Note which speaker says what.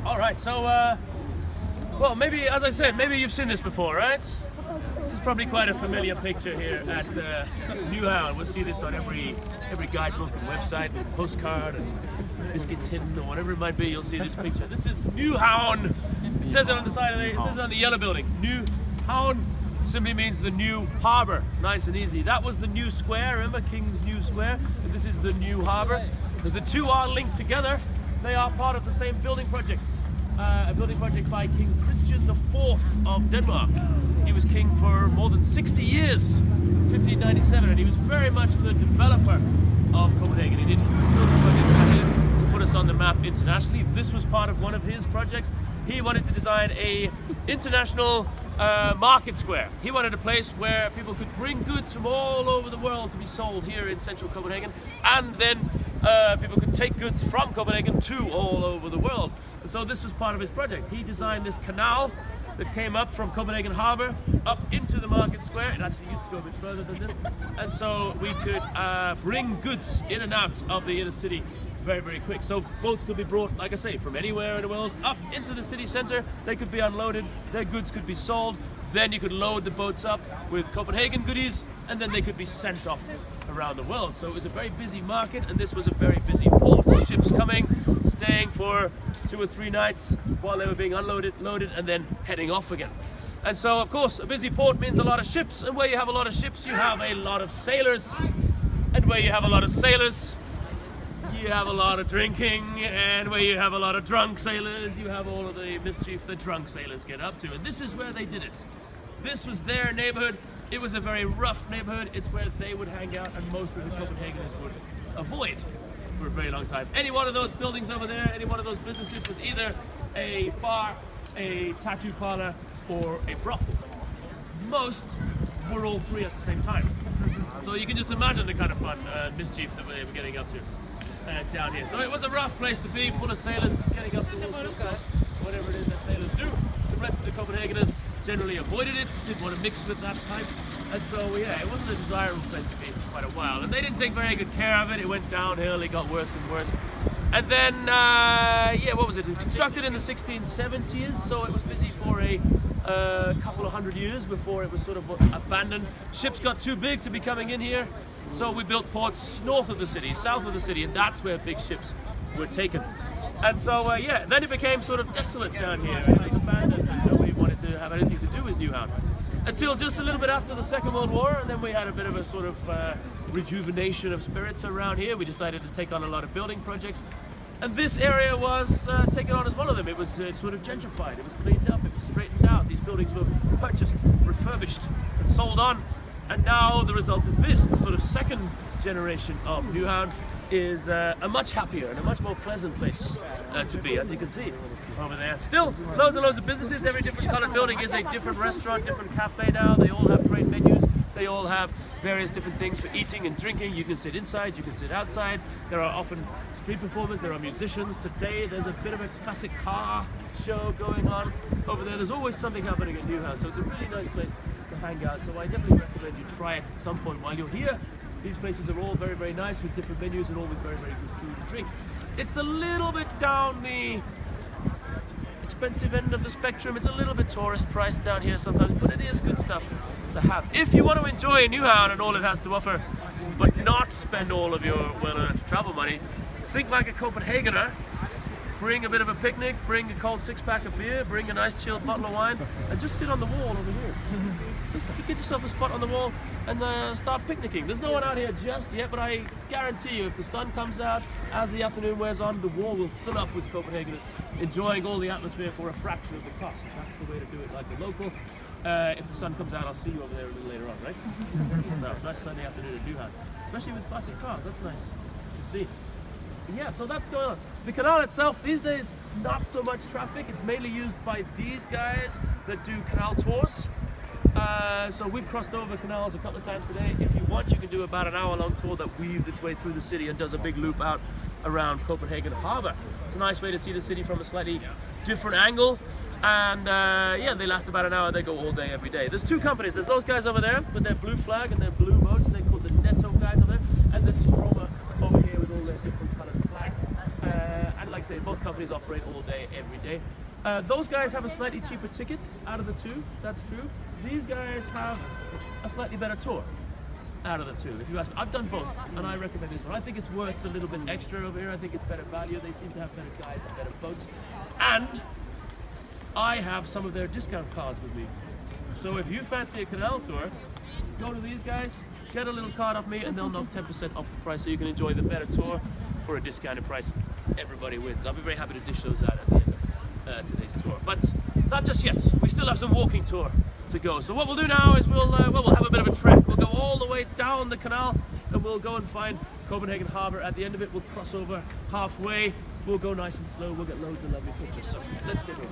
Speaker 1: All right, so, well, maybe, as I said, maybe you've seen this before, right? This is probably quite a familiar picture here at Nyhavn. We'll see this on every guidebook and website, and postcard, and biscuit tin, or whatever it might be. You'll see this picture. This is Nyhavn. It says it on the side of it says it on the yellow building. Nyhavn simply means the new harbor. Nice and easy. That was the new square. Remember King's New Square? And this is the new harbor. The two are linked together. They are part of the same building project. A building project by King Christian IV of Denmark. He was king for more than 60 years, 1597, and he was very much the developer of Copenhagen. He did huge building projects out here to put us on the map internationally. This was part of one of his projects. He wanted to design a international market square. He wanted a place where people could bring goods from all over the world to be sold here in central Copenhagen, and then people could take goods from Copenhagen to all over the world. And so this was part of his project. He designed this canal that came up from Copenhagen Harbour up into the market square. It actually used to go a bit further than this. And so we could bring goods in and out of the inner city very, very quick. So boats could be brought, like I say, from anywhere in the world up into the city centre. They could be unloaded, their goods could be sold. Then you could load the boats up with Copenhagen goodies, and then they could be sent off around the world. So it was a very busy market, and this was a very busy port. Ships coming, staying for 2 or 3 nights while they were being unloaded, loaded, and then heading off again. And so, of course, a busy port means a lot of ships, and where you have a lot of ships, you have a lot of sailors. And where you have a lot of sailors, you have a lot of drinking, and where you have a lot of drunk sailors, you have all of the mischief the drunk sailors get up to. And this is where they did it. This was their neighborhood. It was a very rough neighborhood. It's where they would hang out, and most of the Copenhageners would avoid for a very long time. Any one of those buildings over there, any one of those businesses was either a bar, a tattoo parlor, or a brothel. Most were all three at the same time. So you can just imagine the kind of fun mischief that they were getting up to down here. So it was a rough place to be, full of sailors getting up to all sorts of whatever it is that sailors do. The rest of the Copenhageners generally avoided it, didn't want to mix with that type. And so, yeah, it wasn't a desirable place to be for quite a while. And they didn't take very good care of it. It went downhill, it got worse and worse. And then, yeah, what was it? It was constructed in the 1670s, so it was busy for a couple of 100 years before it was sort of abandoned. Ships got too big to be coming in here, so we built ports north of the city, south of the city, and that's where big ships were taken. And so, yeah, then it became sort of desolate down here. It was abandoned, and nobody wanted to have anything to do with Nyhavn. Until just a little bit after the Second World War, and then we had a bit of a sort of rejuvenation of spirits around here. We decided to take on a lot of building projects, and this area was taken on as one of them. It was sort of gentrified, it was cleaned up, it was straightened out. These buildings were purchased, refurbished, and sold on, and now the result is this. The sort of second generation of Nyhavn is a much happier and a much more pleasant place to be, as you can see over there. Still, loads and loads of businesses. Every different colored building is a different restaurant, different cafe now. They all have great menus. They all have various different things for eating and drinking. You can sit inside, you can sit outside. There are often street performers, there are musicians. Today there's a bit of a classic car show going on over there. There's always something happening at Nyhavn, so it's a really nice place to hang out. So I definitely recommend you try it at some point while you're here. These places are all very, very nice with different menus and all with very, very good food and drinks. It's a little bit down the expensive end of the spectrum. It's a little bit tourist priced down here sometimes, but it is good stuff to have. If you want to enjoy Nyhavn and all it has to offer, but not spend all of your well-earned travel money, think like a Copenhagener. Bring a bit of a picnic, bring a cold 6-pack of beer, bring a nice chilled bottle of wine, and just sit on the wall over here. Just get yourself a spot on the wall and start picnicking. There's no one out here just yet, but I guarantee you if the sun comes out, as the afternoon wears on, the wall will fill up with Copenhageners enjoying all the atmosphere for a fraction of the cost. That's the way to do it like a local. If the sun comes out, I'll see you over there a little later on, right? Nice sunny afternoon in Nyhavn, especially with classic cars. That's nice to see. Yeah, so that's going on. The canal itself, these days, not so much traffic. It's mainly used by these guys that do canal tours. So we've crossed over canals a couple of times today. If you want, you can do about an hour-long tour that weaves its way through the city and does a big loop out around Copenhagen Harbour. It's a nice way to see the city from a slightly different angle. And yeah, they last about an hour. They go all day, every day. There's two companies. There's those guys over there with their blue flag and their blue boats. They're called the Netto guys over there. And there's Stroma over here with all their different coloured flags. And like say, both companies operate all day, every day. Those guys have a slightly cheaper ticket out of the two, that's true. These guys have a slightly better tour out of the two. If you ask me, I've done both, and I recommend this one. I think it's worth a little bit extra over here. I think it's better value. They seem to have better guides and better boats. And I have some of their discount cards with me. So if you fancy a canal tour, go to these guys, get a little card off me, and they'll knock 10% off the price so you can enjoy the better tour for a discounted price. Everybody wins. I'll be very happy to dish those out at the end of today's tour. But not just yet. We still have some walking tour to go. So what we'll do now is we'll have a bit of a trek. We'll go all the way down the canal and we'll go and find Copenhagen Harbour. At the end of it, we'll cross over halfway. We'll go nice and slow. We'll get loads of lovely pictures. So let's get in.